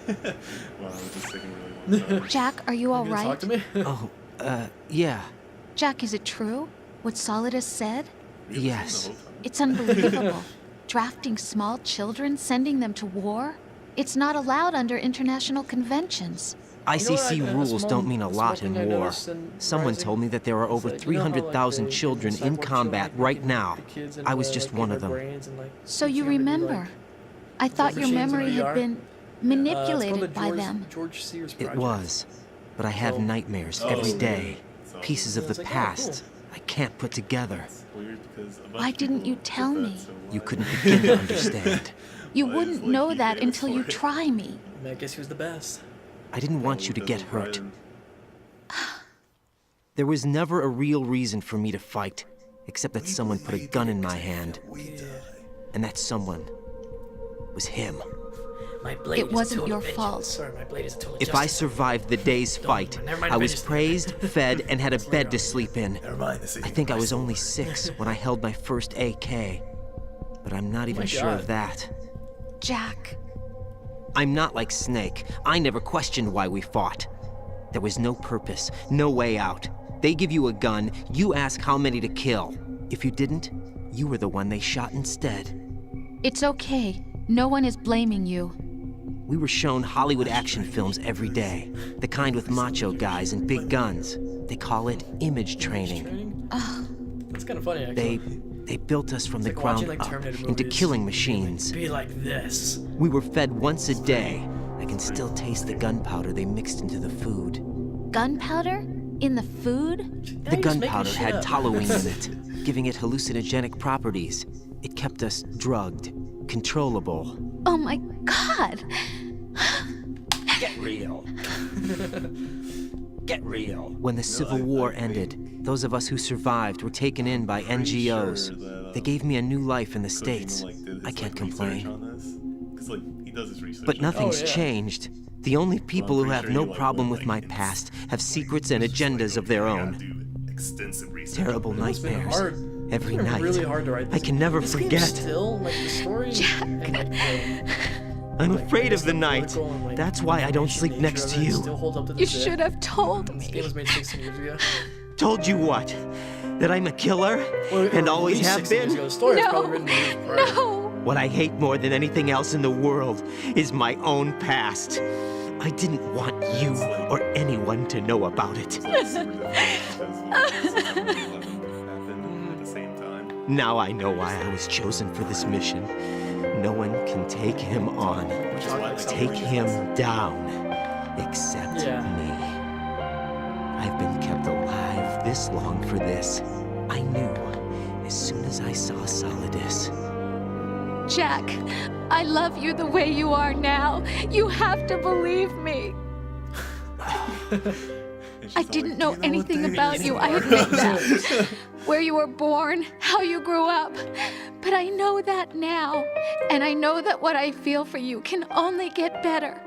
Wow, I was just taking a really long time. Jack, are you all You gonna talk right? to me? Oh, yeah. Jack, is it true? What Solidus said? We were Yes. listening the whole time. It's unbelievable. Drafting small children, sending them to war? It's not allowed under international conventions. ICC rules don't mean a lot in war. Someone Rising? told me that there are over It's like, you know how, like, 300,000 they children give in cyborg combat children, right like, now. the kids I was into, just like, one their of them. brains and, like, So teach you them to be, remember. like, I thought your machines in memory had VR. been It's called the manipulated by George, them. George Sears It Project. was. But I have So- nightmares Oh, every yeah. day. So Pieces Yeah, of it's the like, oh, past I can't put together. it's weird because a bunch Why of didn't people you did tell that, me? so You why- couldn't begin to understand. You Why is, wouldn't like, know he that famous until you for it? try me. I mean, I guess he was the best. I didn't want Oh, you to because get of hurt. Brian. There was never a real reason for me to fight, except that someone put a gun in my hand. And that someone was him. My blade It is a wasn't tool your of vengeance. fault. Sorry, my blade is a tool of If I justice. survived the day's fight, never mind, I was finish. praised, fed, and had a bed to sleep in. Never mind, this I isn't think I my was only sword. 6 when I held my first AK. But I'm not even my sure God. of that. Jack, I'm not like Snake. I never questioned why we fought. There was no purpose, no way out. They give you a gun, you ask how many to kill. If you didn't, you were the one they shot instead. it's okay. No one is blaming you. We were shown Hollywood action films every day. The kind with macho guys and big guns. They call it image training. Training? That's kind of funny, actually. They built us from the like watching, ground like, up Terminator into movies. killing machines. Be like this. We were fed once a day. I can still taste the gunpowder they mixed into the food. Gunpowder? In the food? Now The you're just making gunpowder shit had up. toluene in it, giving it hallucinogenic properties. It kept us drugged, controllable. Oh my god! Get real. Get real. When the Civil War ended, those of us who survived were taken in by Pretty NGOs. sure that, They gave me a new life in the Kojima, States. like, did his, I can't like, research complain. on this. 'Cause, like, he does his research But on nothing's Oh, yeah. changed. The only people who pretty have sure no he, like, problem went, with my like, past have like, secrets and he's just like, agendas of okay, their I gotta own. do extensive research on Terrible this. It's been nightmares. hard. Every It's been night. really hard to write I this. can never This game forget. still, like, the story and, like, I'm like, afraid of the the night. political and, like, That's why I don't information sleep nature next of to it you. still holds up to You this day. should have told This game me. was made 16 years ago. Told you what? That I'm a killer? Well, And or always at least have 16 years been? ago. The story was No, probably written years prior. no! What I hate more than anything else in the world is my own past. I didn't want you or anyone to know about it. It's, like, super difficult because, like, 9/11 happened at the same time. Now I know why I was chosen for this mission. No one can take him on, Which is why, like, take him down, except Yeah. me. I've been kept alive this long for this. I knew as soon as I saw Solidus. Jack, I love you the way you are now. You have to believe me. And she's I all didn't like, know "Do you what anything day it about is you, I tomorrow?" admit that. Where you were born, how you grew up. But I know that now. And I know that what I feel for you can only get better.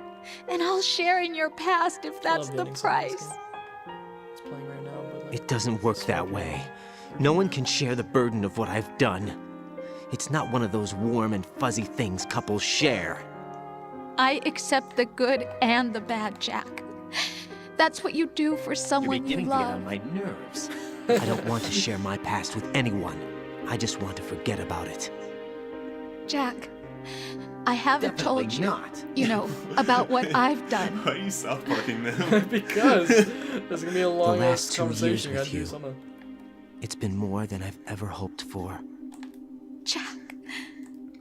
And I'll share in your past if that's love the ending song of this price. game. It's playing right now, but, like, It doesn't work that way. No one can share the burden of what I've done. It's not one of those warm and fuzzy things couples share. I accept the good and the bad, Jack. That's what you do for You're someone you beginning to get on love. my nerves. I don't want to share my past with anyone. I just want to forget about it. Jack, I haven't Definitely told you, not. you know, about what I've done. Why are you South Parking now? because there's gonna be a long last ass 2 years conversation. You with gotta do you. something. It's been more than I've ever hoped for. Jack,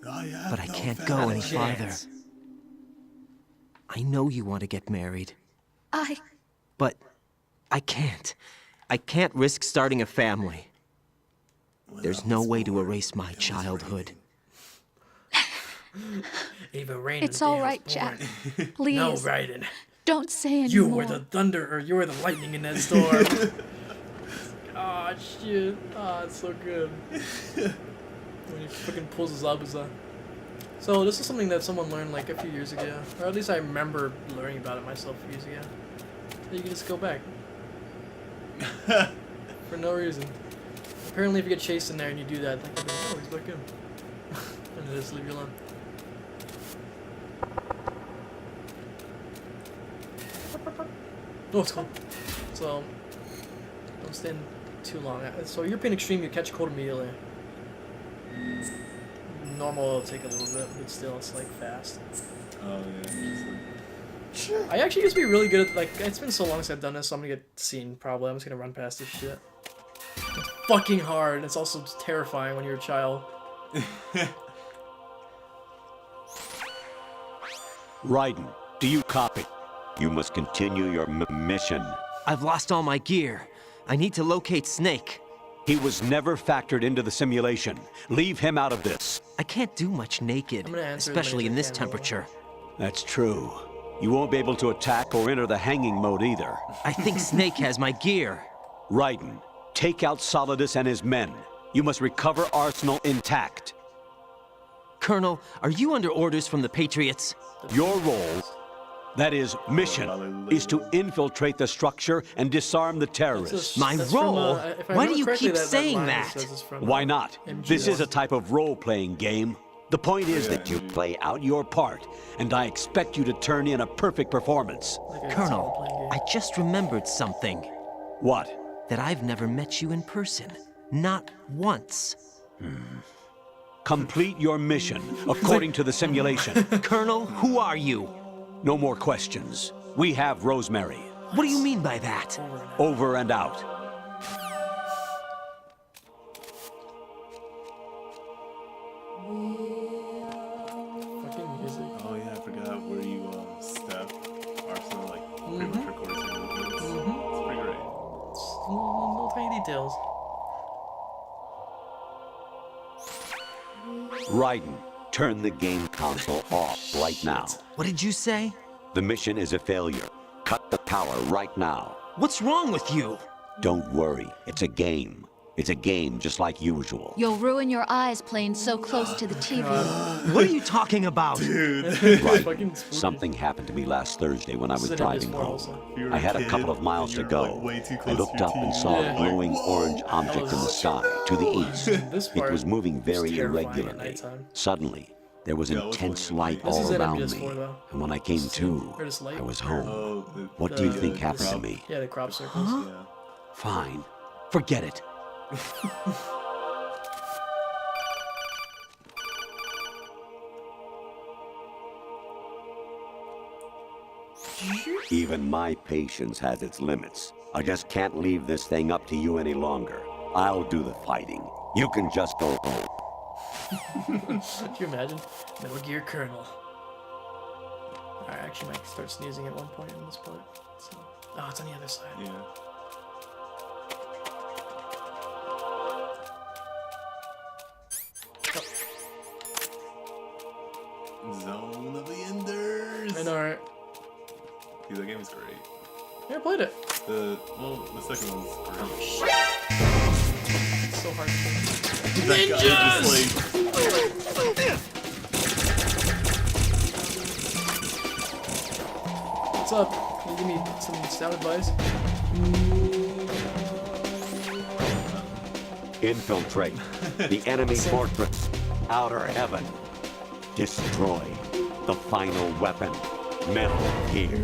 But I can't go any farther. I know you want to get married, but I can't. I can't risk starting a family. There's no way to erase my childhood. Ava Rain. it's all right, Jack. Please, No, Raiden. don't say You anymore. were the thunder, or you were the lightning in that storm. Oh shit! Oh, it's so good. When he fucking pulls his Zabuza. So this is something that someone learned like a few years ago, or at least I remember learning about it myself a few years ago. That you can just go back for no reason. Apparently, if you get chased in there and you do that, like, oh, he's back in, and they just leave you alone. Oh, it's cold. So, don't stand too long. So European Extreme, you catch cold immediately. Normal will take a little bit, but still, it's like fast. Oh yeah. I actually used to be really good at, like, it's been so long since I've done this, so I'm gonna get seen probably. I'm just gonna run past this shit. It's fucking hard. It's also terrifying when you're a child. Raiden, do you copy? You must continue your mission. I've lost all my gear. I need to locate Snake. He was never factored into the simulation. Leave him out of this. I can't do much naked, I'm gonna answer as especially many in as I this can, though. temperature. That's true. You won't be able to attack or enter the hanging mode either. I think Snake has my gear. Raiden, take out Solidus and his men. You must recover Arsenal intact. Colonel, are you under orders from the Patriots? Your role, that is, mission, is to infiltrate the structure and disarm the terrorists. My That's role? if I Why do remember you correctly, keep that saying line that? says it's from, Why not? MGS. This is a type of role-playing game. The point is that you play out your part, and I expect you to turn in a perfect performance. Like a Colonel, role-playing I game. just remembered something. What? That I've never met you in person. Not once. Complete your mission according to the simulation. Colonel, who are you? No more questions. We have Rosemary. What do you mean by that? Over and out. Fucking music. Oh yeah, I forgot where you step. Arsenal like pretty much records your movements. It's pretty great. Little tiny details. Raiden, turn the game console off right now. What did you say? The mission is a failure. Cut the power right now. What's wrong with you? Don't worry, it's a game. It's a game just like usual. You'll ruin your eyes playing so close to the TV. What are you talking about? Fucking spooky. Something happened to me last Thursday when I was This is driving an home. also. You were I had a kid couple of miles to and you were, go. like, way too I close looked to up your and TV. saw Yeah. a glowing orange object in the sky to the east. This It part was moving very terrifying at irregularly. nighttime. Suddenly, there was Yeah, it was intense like- light This is all in around MGS4 me. though. And when I came to, Or just light. I was home. Oh, What do you the- think the happened to crop. me? Yeah, the crop circles. yeah. Fine. Forget it. Even my patience has its limits. I just can't leave this thing up to you any longer. I'll do the fighting. You can just go home. Can you imagine? Metal Gear Colonel. I actually might start sneezing at one point in this part. So. Oh, it's on the other side. Yeah. Zone of the Enders. I know, right? Dude, that game is great. Never played it. The second one's great. It's so hard to play. That guy just like What's up? Can you give me some sound advice? Infiltrate the enemy fortress. Outer heaven. Destroy the final weapon. Metal Gear.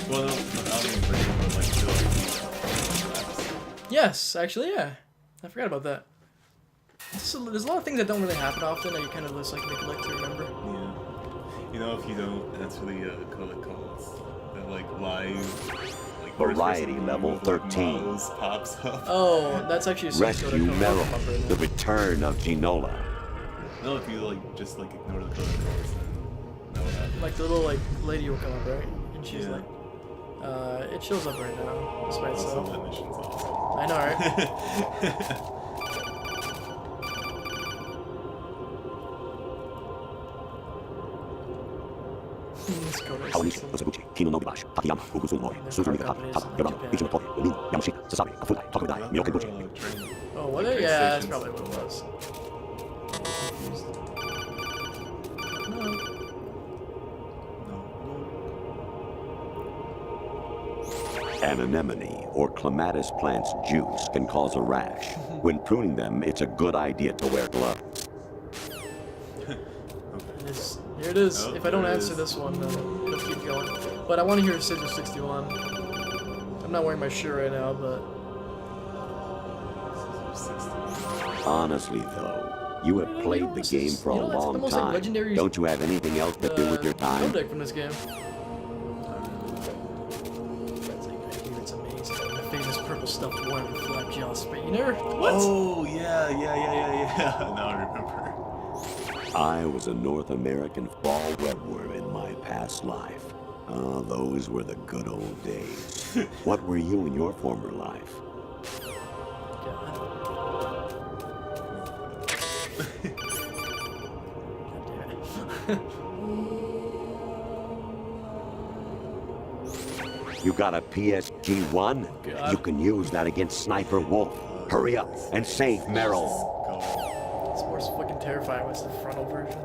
well, no, not even break it, but like still like Yes, actually, yeah. I forgot about that. There's a lot of things that don't really happen often that you kind of just like neglect to remember. yeah. You know, if you don't actually call it calls, that like live like Variety first-person level move, like, 13. models pops up. Oh, that's actually a Rescue code I come Meryl. up right The now. return of Ginola. No, if you like just like ignore the protocols, then that would happen. Like the little like lady will come up, right? And she's Yeah. like, it shows up right now, despite Also, itself. that mission's awesome. I know, right? Let's go to Kawanishi, Osaguchi, Kino Nobunashi, Takayama, Ugusu Mori, Suzu Mikata, Tata, Yorano, Ichimotori, Omin, Yamashita, Sasabe, Kafudai, Tokudai, Miyokaguchi. Training. Oh, what? Like Yeah, that's PlayStation's- probably what it was. No. An anemone or clematis plant's juice can cause a rash. When pruning them, it's a good idea to wear gloves. Here it is. Oh, If I don't there it answer is. this one, let's keep going. But I want to hear Scissor 61. I'm not wearing my shirt right now, but Honestly, though, you have played the game for a You know, that's the long most, like, time. legendary, Don't you have anything else to do with your time? deck from this game. It's like, it's amazing. The famous purple stuffed worm with flapjaw spray. You never? What? Oh, yeah. Now I remember. I was a North American fall webworm in my past life. Ah, those were the good old days. What were you in your former life? God. You got a PSG-1? God. You can use that against Sniper Wolf. Hurry up and save Meryl. It's more fucking terrifying when it's the frontal version.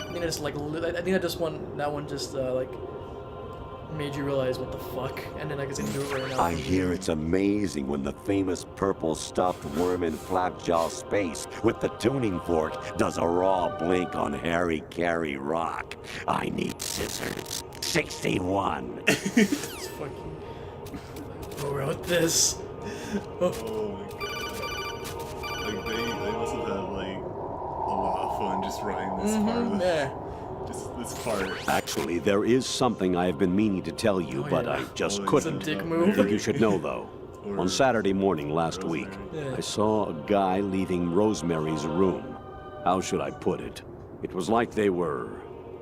I think I just like, I think that one just like made you realize what the fuck, and then I guess I can do it right now. I hear it's amazing when the famous purple stuffed worm in Flapjaw Space with the tuning fork does a raw blink on Harry Carey Rock. I need scissors. 61. It's fucking. Who wrote this? Oh. Oh my god. Like they must have had like a lot of fun just writing this part of the, Yeah. just this part. Actually, there is something I have been meaning to tell you, Oh, but yeah. I just Oh, it's It's a couldn't. dick I move. think you should know, though. On Saturday morning last week, Yeah. I saw a guy leaving Rosemary's room. How should I put it? It was like they were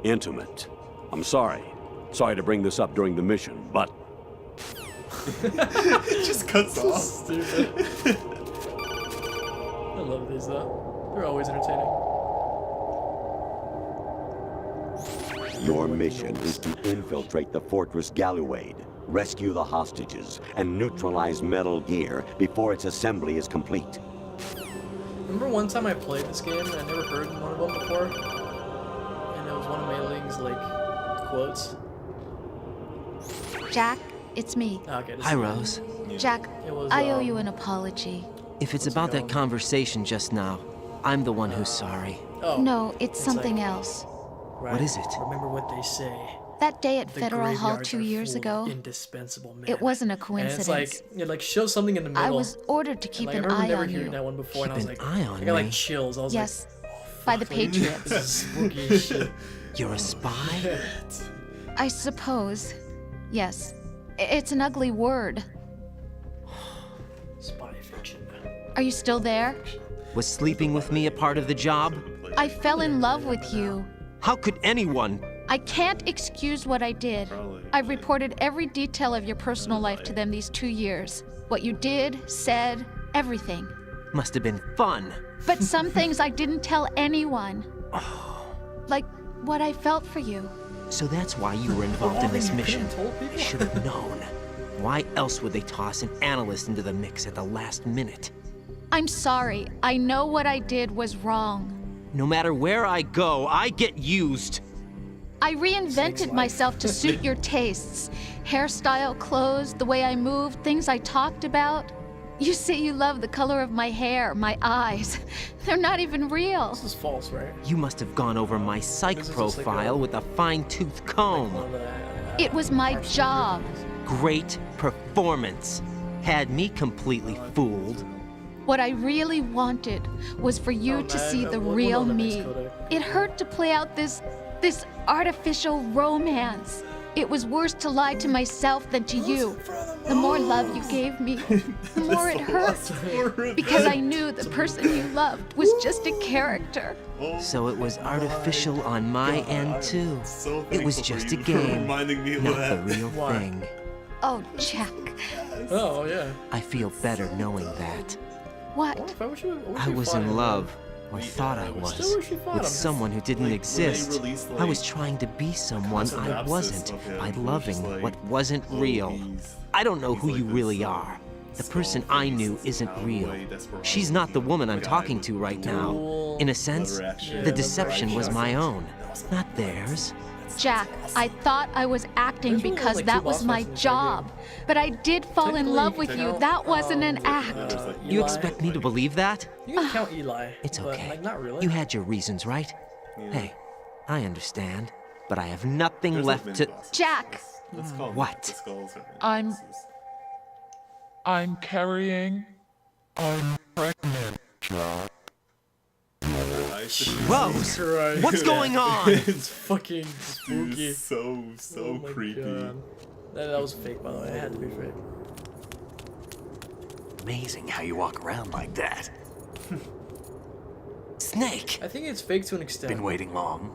intimate. I'm sorry. Sorry to bring this up during the mission, but It just cuts off. Stupid. I love these though. They're always entertaining. your mission is to infiltrate the Fortress Galluade, rescue the hostages, and neutralize Metal Gear before its assembly is complete. Remember one time I played this game and I never heard one of them before? And it was one of Mei Ling's like quotes. Jack, it's me. Okay, this Hi, is- Rose. Jack, It was, I owe you an apology. If it's about that conversation just now, I'm the one who's sorry. Oh, No, it's something like- else. right. What is it? Remember what they say. That day at The Federal Hall graveyards 2 are years full of ago, indispensable men. it wasn't a And it's coincidence. like, it like shows something in the middle. I was ordered to And, keep like, I an remember eye never on hearing you. that one before, and I was Keep like, an eye on I got like me? chills. I was Yes, like, by the fuck, this Patriots. is spooky as shit. You're a spy? I suppose. Yes. It's an ugly word. Spy fiction. Are you still there? Was sleeping with me a part of the job? I fell in love with you. How could anyone? I can't excuse what I did. Probably. I've reported every detail of your personal life to them these 2 years. What you did, said, everything. Must have been fun. But some things I didn't tell anyone. Like what I felt for you. So that's why you were involved in this You mission. could've told people? I should have known. Why else would they toss an analyst into the mix at the last minute? I'm sorry. I know what I did was wrong. No matter where I go, I get used. I reinvented myself to suit your tastes. Hairstyle, clothes, the way I moved, things I talked about. You say you love the color of my hair, my eyes. They're not even real. This is false, right? You must have gone over my psych This is just like profile a- with a fine-tooth comb. One of the, It was my parts of job. movies. Great performance. Had me completely fooled. What I really wanted was for you Oh, to man, see the we'll real know the next me. Kodak. It hurt to play out this artificial romance. It was worse to lie to myself than to you. The more love you gave me, the more it hurt. Because I knew the person you loved was just a character. So it was artificial on my end too. So It was thankful for just a you for game, reminding me of not the that. real Why? thing. Oh, Jack. Oh, yeah. I feel better knowing that. What? I wish we I was fought in him, love, man. or thought I was, Still wish we fought with him. someone who didn't Like, when they exist. released, I was like, trying to be someone I synopsis wasn't of him, by it was loving just like, what wasn't oh, real. he's- I don't know he's who like you this, really are. The person I knew isn't real. She's not the woman I'm talking to right now. In a sense, the deception was my own, not theirs. Jack, I thought I was acting There's only, because like, that two was boss my fights in this job. But I did fall in love with you. That wasn't an act. You expect me to believe that? You can count Eli. It's but, okay. like, not really. You had your reasons, right? Hey, I understand, but I have nothing There's, left like, to. mini bosses. Jack. Let's call them What? the skulls or mini I'm- bosses. I'm carrying. I'm pregnant. Nice. Whoa! Christ. What's going on? It's fucking Dude, spooky. it's so Oh my creepy. God. That was fake, by the way. It had to be fake. Amazing how you walk around like that. Snake! I think it's fake to an extent. Been waiting long.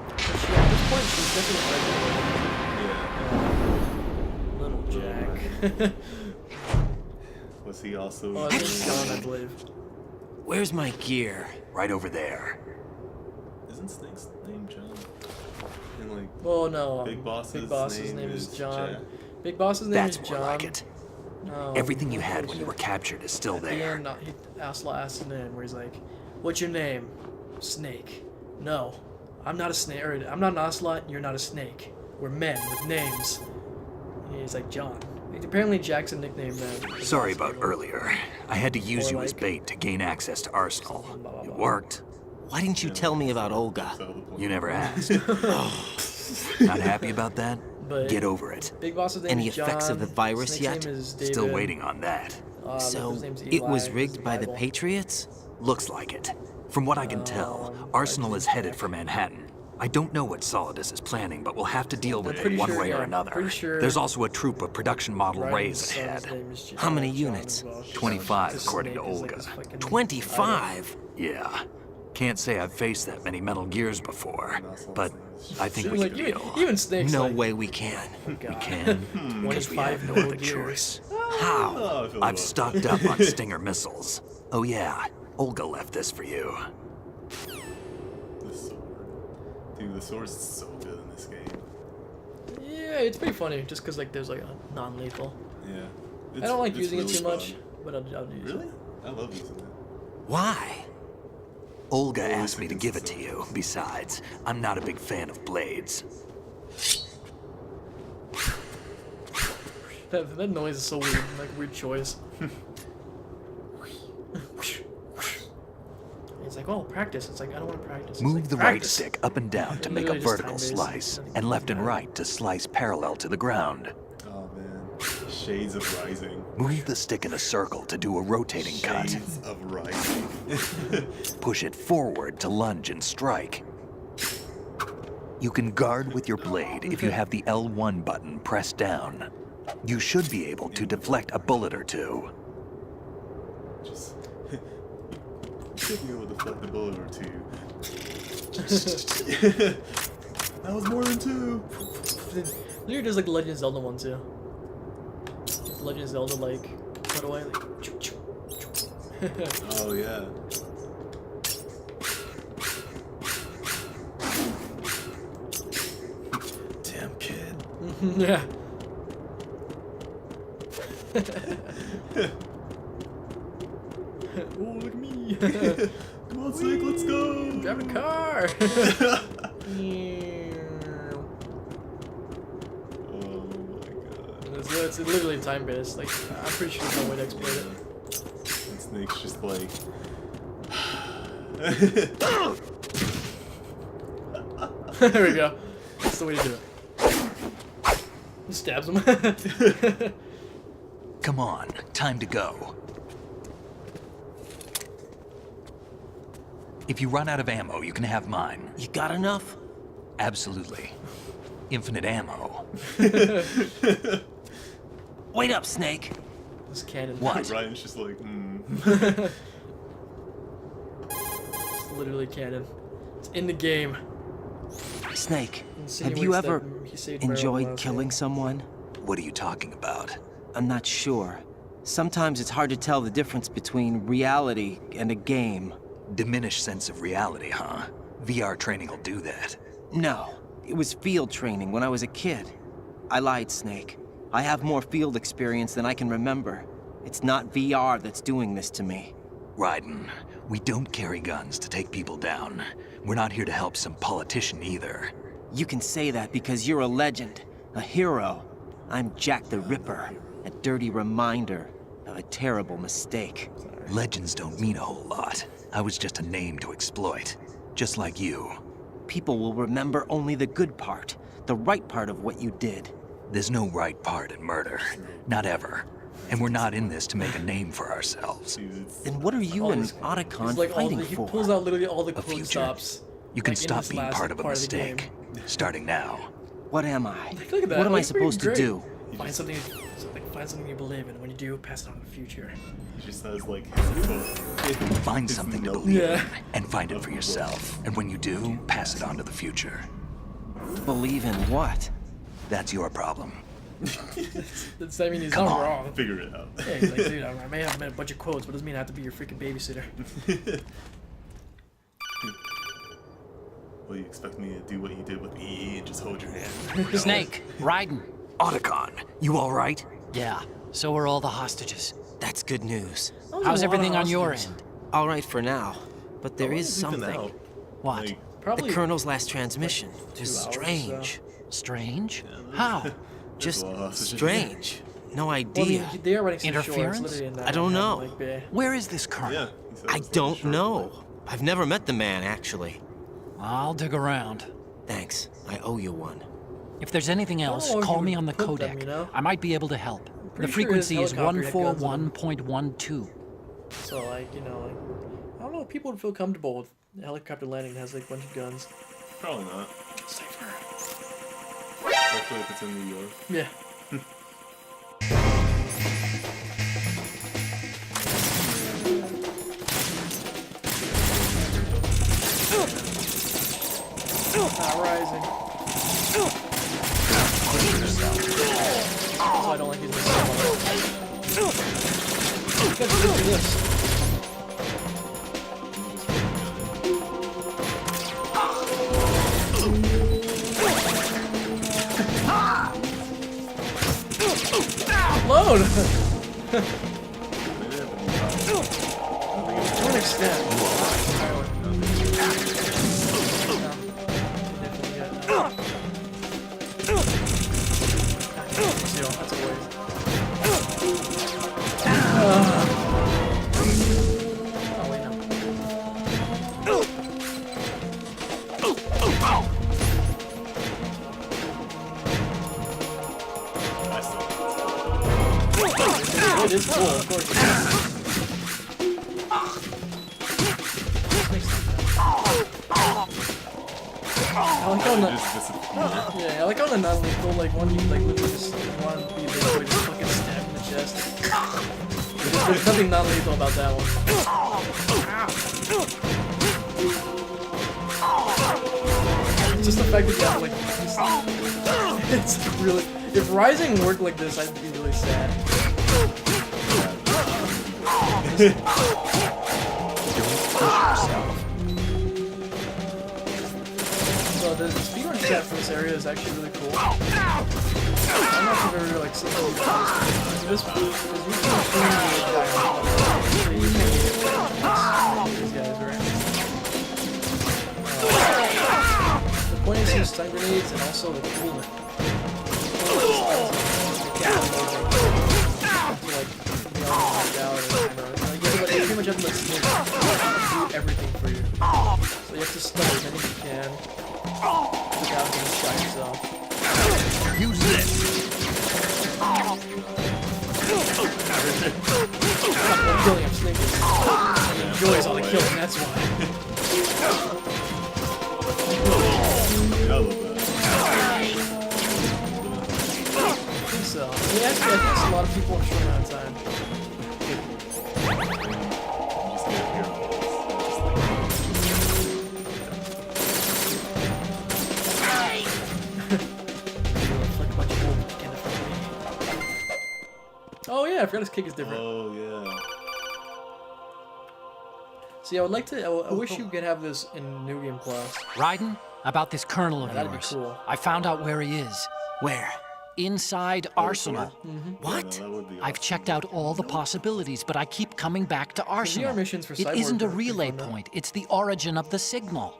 But at this point, she's definitely pregnant. Yeah. Little Jack. Was he also? Oh, I think it's John, I believe. Where's my gear? Right over there. Isn't Snake's name John? And like, Oh no. Big Boss's name is John. Jack. Big Boss's name That's is more John. like it. No, Everything you had when you were captured is still At the there. end, he asked his name, where he's like, "What's your name?" Snake. No, I'm not a snake. Or I'm not an ocelot. You're not a snake. We're men with names. And he's like John. Apparently, Jack's a nickname then. Sorry about earlier. I had to use Or you as like- bait to gain access to Arsenal. It worked. Why didn't you tell me about Olga? So the point- You never asked. Not happy about that? But Get over it. Big Boss's name Any is John. effects of the virus Snake's yet? name is David. Still waiting on that. So, his name's it was Eli, rigged his by the Bible. Patriots? Looks like it. From what I can tell, Arsenal is headed for Manhattan. I don't know what Solidus is planning, but we'll have to deal with pretty it one sure, way or yeah, another. pretty sure There's also a troop of production model Ryan's Rays son's ahead. name is How many John units? as well. 25 His according to snake is like Olga. his fucking 25? Yeah. Can't say I've faced that many Metal Gears before, but I think we Like, can even, deal. even Snake's No like, way we can. God. Can, because we have 25 no Metal other Gears. choice. How? Oh, I feel I've bad. stocked up on Stinger missiles. Oh yeah, Olga left this for you. The sword. Dude, the sword's so good in this game. Yeah, it's pretty funny, just because like there's like a non-lethal. Yeah. I don't like it's using it really too much, fun. but I'll use Really? it. I love using it. Why? Olga asked me to give it to you. Besides, I'm not a big fan of blades. That noise is so weird, like weird choice. It's like, oh, practice. It's like, I don't want to practice. It's Move like, the right practice. stick up and down to make a Literally just vertical time-based. slice, Nothing and to left do and with that. right to slice parallel to the ground. Oh man. Shades of Rising. Move the stick in a circle to do a rotating cut. Shades of Rising. Push it forward to lunge and strike. You can guard with your blade if you have the L1 button pressed down. You should be able to deflect a bullet or two. Just should be able to deflect the bullet or two. That was more than two. Literally, there's like Legend of Zelda one too. Legend of Zelda, like, put away, like, choo, choo, choo. Oh yeah. Damn kid. Yeah. Oh, look at me. Come on, Snake, let's go. Grab a car. Oh my god. It's literally time based. Like, I'm pretty sure there's no way to exploit it. And Snake's just like. There we go. That's the way to do it. He stabs him. Come on, time to go. If you run out of ammo, you can have mine. You got enough? Absolutely. Infinite ammo. Wait up, Snake. This cannon. What? Ryan's just like, It's literally canon. It's in the game. Snake, have Insinuates you that ever he saved Meryl enjoyed last killing game. someone? What are you talking about? I'm not sure. Sometimes it's hard to tell the difference between reality and a game. Diminished sense of reality, huh? VR training will do that. No, it was field training when I was a kid. I lied, Snake. I have more field experience than I can remember. It's not VR that's doing this to me. Raiden, we don't carry guns to take people down. We're not here to help some politician either. You can say that because you're a legend, a hero. I'm Jack the Ripper, a dirty reminder of a terrible mistake. Legends don't mean a whole lot. I was just a name to exploit. Just like you. People will remember only the good part, the right part of what you did. There's no right part in murder. Not ever. And we're not in this to make a name for ourselves. Then what are you and He's Otacon like fighting he for? pulls out literally all the A quote future. stops. You can like, in stop this being last part of a the mistake. game. Starting now. What am I? Look at that. What am I That's pretty supposed to great. do? Find something you believe in. When you do, pass it on to the future. He just has like his quote. Find His something to note. believe Yeah. in and find it for yourself. And when you do, pass it on to the future. Believe in what? That's your problem. That's, I mean, he's Come not on. wrong. Figure it out. Yeah, he's like, dude, I may have met a bunch of quotes, but it doesn't mean I have to be your freaking babysitter. Well, you expect me to do what you did with EE and just hold your hand? Snake, Raiden. Otacon, you alright? Yeah, so are all the hostages. That's good news. How's everything on your end? All right for now, but there is How long has it been something. out? What? Like, Probably. The Colonel's last transmission. 2 Just hours, strange. Strange? How? Just a lot of hostages. strange. No Well, I mean, idea. they are running some shorts, Interference? literally in that I don't know. Like, bay. Where is this colonel? Yeah. he said I it's like a don't short know. I've never met the man, actually. I'll dig around. Thanks. I owe you one. If there's anything else, know if call you me would on the put them, codec. you know? I might be able to help. The Pretty sure his frequency is helicopter had guns on him. 141.12. So, like, you know, like, I don't know if people would feel comfortable with a helicopter landing that has, like, a bunch of guns. Probably not. Safer. Especially if it's in New York. Yeah. Not rising. So I don't like using this. You gotta do this. Load! To an extent. That's a waste. Oh, wait, I still no. It is cool, of course. It is. I like how just disappeared. yeah, I like how the non-lethal, like, one you, like, literally just want to be literally just fucking stabbed in the chest. There's nothing non-lethal about that one. Just the fact that you have, like, it's really... If Rising worked like this, I'd be really sad. So the speedrun chat for this area is actually really cool. I don't know if you've ever like seen this because you can these guys, right? The point is use stun grenades and also the coolant. You pretty much have to like do everything for you. So you have to stun as many as you can without getting shot yourself. Use this! I'm killing him, Snake is. He enjoys all the killing, that's why. I love that. I think so. Yeah, actually, I think it's a lot of people in a short amount of time. Just get here. Oh yeah, I forgot his kick is different. Oh yeah. See, I would like to. I wish you could have this in New Game Plus. Raiden, about this colonel of That'd be yours. cool. I found out where he is. Where? Inside Arsenal. What? That would be I've checked out all the possibilities, but I keep coming back to Arsenal. VR missions for It Cyborg isn't a are pretty relay fun, though. point, it's the origin of the signal.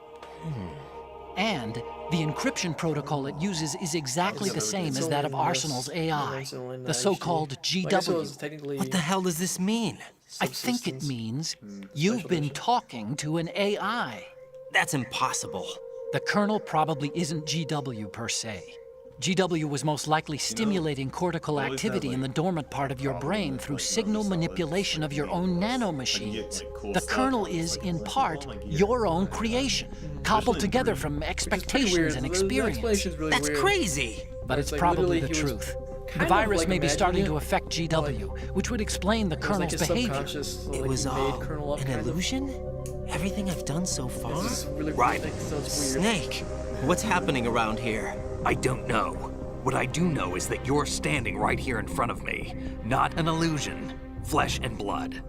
And the encryption protocol it uses is exactly the same as that of Arsenal's AI, the so-called GW. What the hell does this mean? I think it means you've been talking to an AI. That's impossible. The kernel probably isn't GW per se. GW was most likely stimulating cortical always had, activity in the like, dormant part of your problem brain with, through like, signal other solids, manipulation of your like, own like, nanomachines. like, cool The stuff, kernel and it's is, like, in what part, people, like, your own yeah. creation, Especially cobbled in together Greek. from Which is pretty expectations weird. and The experience. explanation's really That's weird. crazy. But It's it's like probably literally the he was truth. The kind of, virus like, may be starting imagining to it, affect GW, which would explain the It was like kernel's his behavior. subconscious, like, It was he made all kernel up an kind of. illusion? Everything I've done so far? It's just really Right. weird, so it's weird. Snake, what's happening around here? I don't know. What I do know is that you're standing right here in front of me. Not an illusion. Flesh and blood.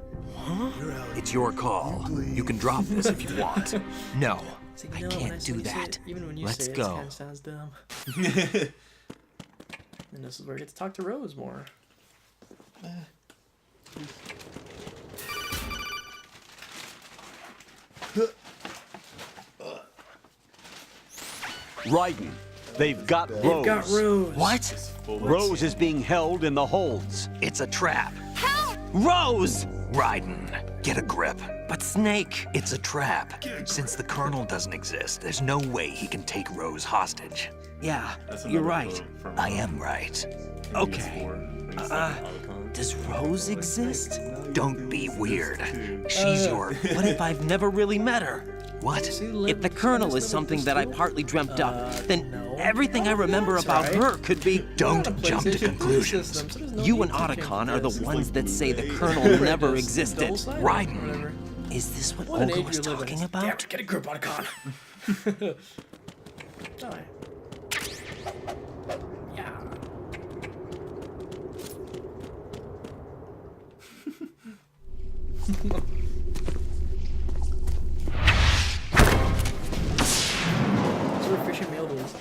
It's your call. You can drop this if you want. No, It's like, I no, when can't say do it, that. even when you Let's say it, go. it kind of sounds dumb. And this is where I get to talk to Rose more. Raiden, they've got They've Rose. got Rose. What? Rose is being held in the holds. It's a trap. Rose! Raiden, get a grip. But Snake, It's a trap. Since the Colonel doesn't exist, there's no way he can take Rose hostage. yeah, That's you're another right. quote from, I am right. Okay. Does Rose exist? Don't be weird. She's your... What if I've never really met her? What? If the Colonel is something that I partly dreamt up, then everything I remember about right. her could be... Don't Place jump it to in the conclusions. system, so there's no You need and to change Otacon are the this. ones that say the Colonel Right, never this existed. double-sided, Raiden. whatever. Is this what What an Olga age was you live in. talking Damn, about? get a grip on Con. Die. Yeah. That's where fishing mail is.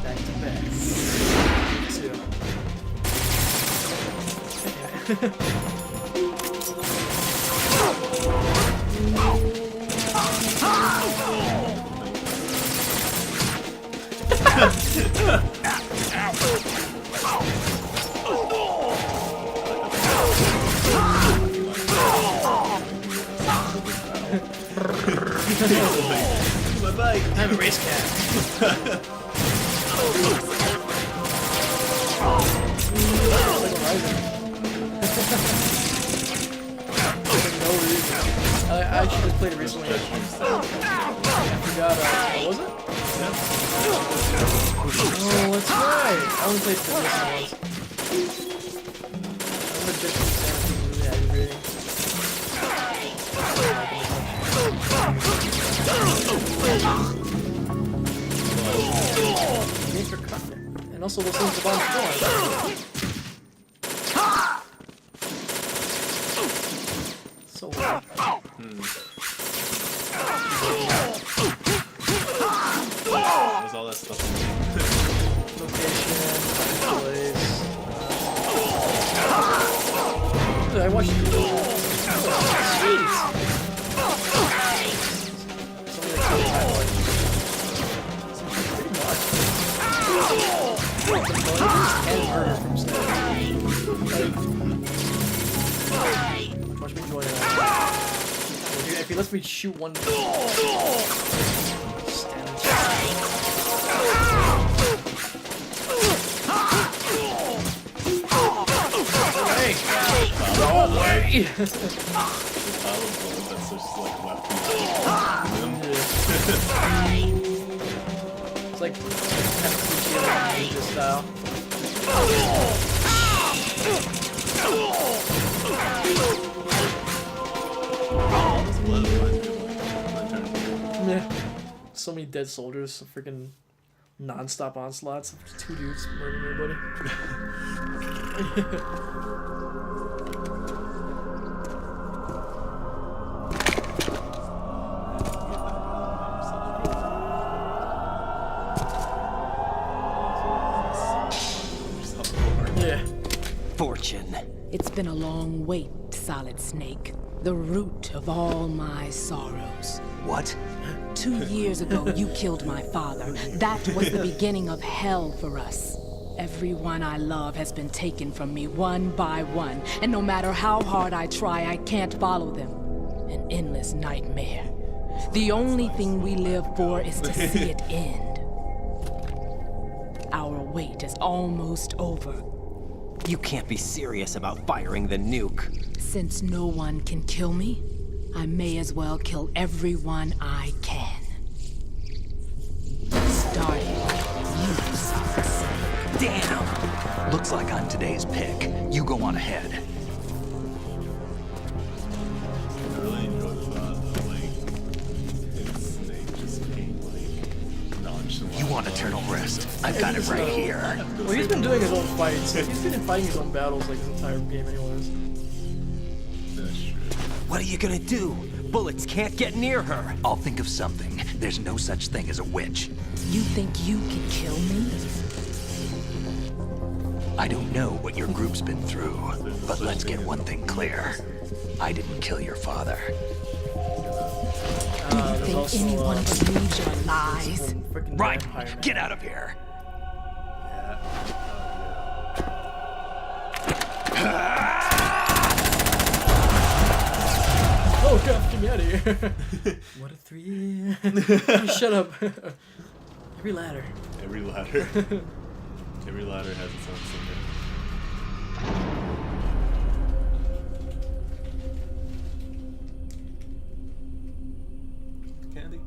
Back to back. Two. I'm a race cat. No reason. I actually just played it recently. I forgot. What was it? Oh, that's right. I only played this once. I'm a different fan of really aggravating. Nature cut. And also those things about the door. So weird. There's all that stuff. Location, place. Dude, I watched it. Jeez. Somebody that killed Tyler. Pretty much. And murder from Snake. Much enjoying that. If he lets me shoot one. Hey! Go away! That's just like left. It's like kind of cliche like ninja style. Yeah. So many dead soldiers, freaking non-stop onslaughts of two dudes murdering everybody. misfortune. It's been a long wait, Solid Snake. The root of all my sorrows. What? 2 years ago, you killed my father. That was the beginning of hell for us. Everyone I love has been taken from me one by one, and no matter how hard I try, I can't follow them. An endless nightmare. The only thing we live for is to see it end. Our wait is almost over. You can't be serious about firing the nuke. Since no one can kill me, I may as well kill everyone I can. Starting with you, Solid Snake. Damn! Looks like I'm today's pick. You go on ahead. I really enjoy the thought of like his snake just being like nonchalant. You want eternal rest? I've got it right here. Well, he's been doing his own fights. He's been fighting his own battles like his entire game, anyways. That's true. What are you gonna do? Bullets can't get near her. I'll think of something. There's no such thing as a witch. You think you can kill me? I don't know what your group's been through, but let's get one thing clear. I didn't kill your father. Do you think anyone believes your lies? Right! Get out of here! Oh god, get me out of here. What a 3. Shut up. Every ladder. Every ladder. Every ladder has its own secret. Candy?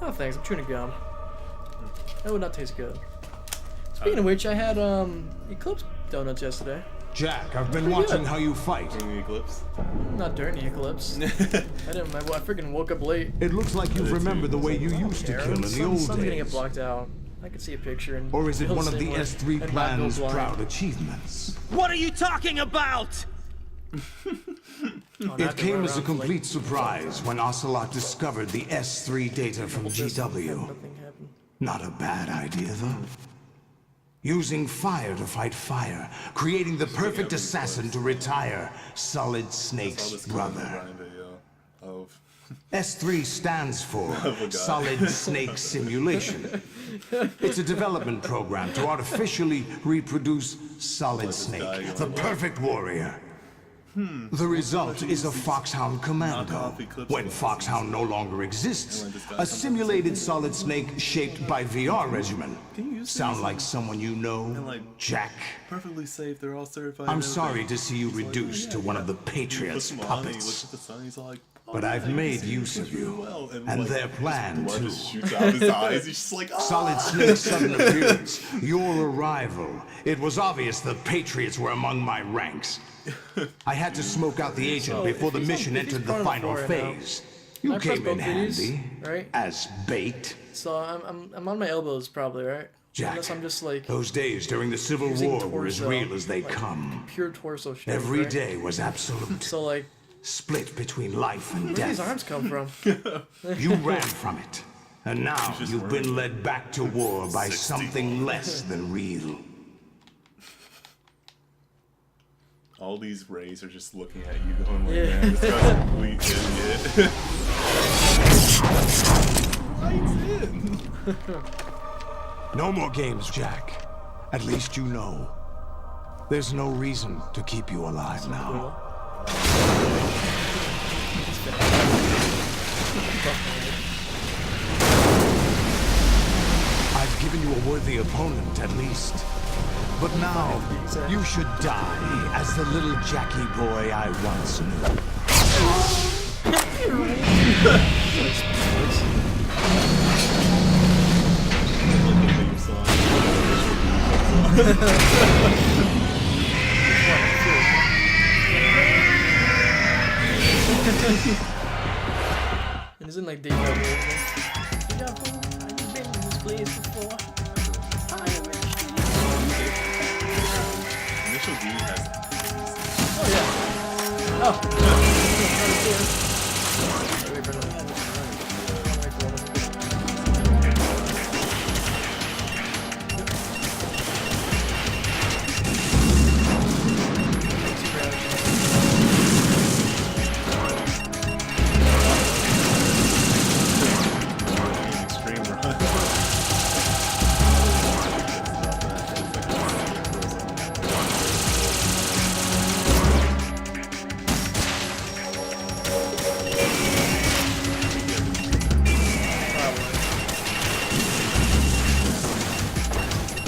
Oh, thanks. I'm chewing gum. That would not taste good. Speaking of which, I had Eclipse donuts yesterday. Jack, I've been Pretty watching good. how you fight. During the eclipse? Not during the eclipse. I didn't. I freaking woke up late. It looks like you remember the way you used to kill in the old Sun's gonna get days. blocked out. I can see a picture and. Or is it feel one of the similar S3 and not go plan's blind. proud achievements? What are you talking about? It came as a complete surprise when Ocelot discovered the S3 data from GW. Not a bad idea, though. Using fire to fight fire, creating the perfect assassin to retire Solid Snake's brother. Of S3 stands for God. Solid Snake Simulation. It's a development program to artificially reproduce Solid Snake, the perfect warrior. The result is a Foxhound Commando. When Foxhound no longer exists, a simulated Solid Snake shaped by VR regimen. Sound like someone you know, Jack? perfectly safe, they're all certified. I'm sorry to see you reduced to one of the Patriots' puppets. But I've made use of you, and their plan too. Shoots out his eyes. He's just like, Solid Snake's sudden appearance, your arrival. It was obvious the Patriots were among my ranks. I had to smoke out the agent before the mission entered the final phase. You came in handy, right? as bait. So I'm on my elbows probably, right? Jack, Unless I'm just like those days during the Civil using War were as torso, real as they like, come. pure torso shit. Every right? day was absolute. So like, split between life and where do these death. arms come from? You ran from it, and now you've been led back to war by something less than real. all these rays are just looking at you going like, man, this guy's a complete idiot. Lights in. No more games, Jack. At least you know. There's no reason to keep you alive now. I've given you a worthy opponent, at least. But now, you should die as the little Jackie boy I once knew. And isn't like deja vu. Deja vu. I've been in this place before. Initial D has. Oh yeah.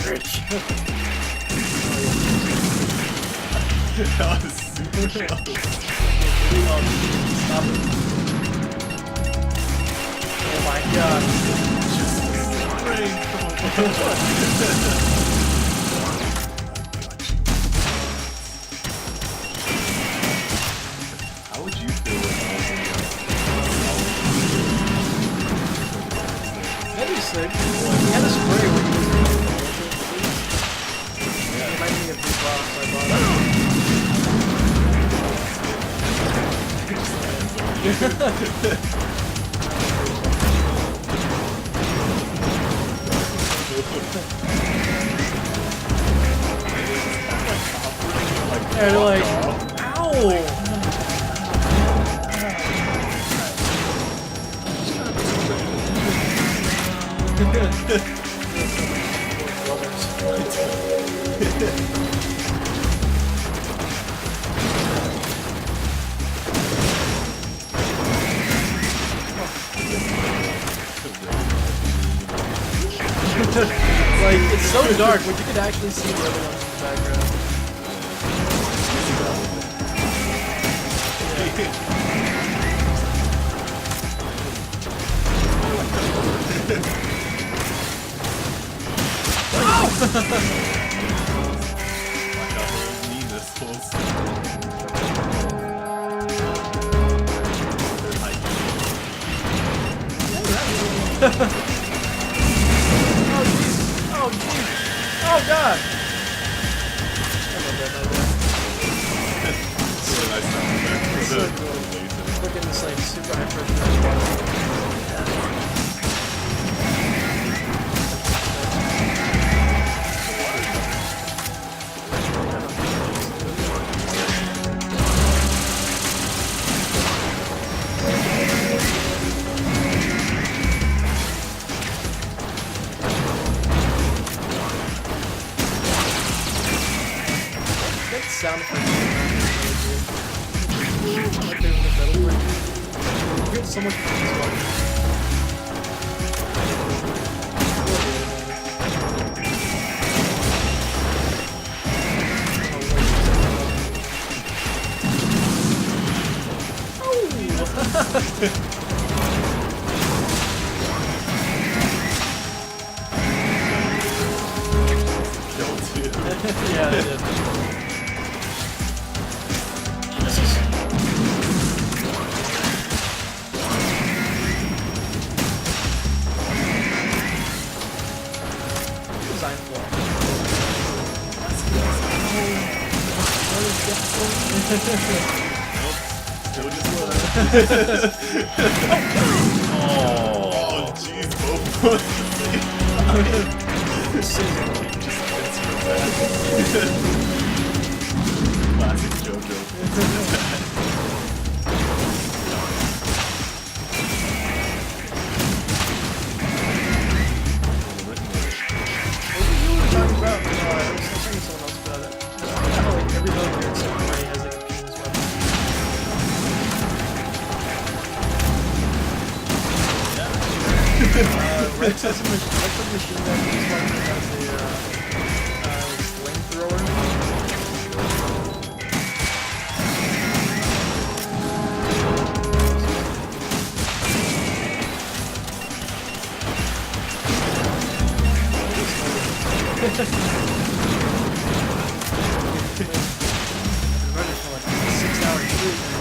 Rich. That was super close. Stop it. Oh my god. How would you feel with That'd be sick. He had a spray when he was in the He might need a big box, I thought. They're like, ow! Like, it's so dark, but you could actually see the other ones in the background. Oh jeez! Oh god! So cool. Look at this like super high pressure. Sound effects. Like there's a metal break. You get so much fun as well. Yeah, I did. Oh, jeez, both. Classic JoJo. Rex has a machine gun. This one has a flamethrower. I've been running for like 6 hours straight.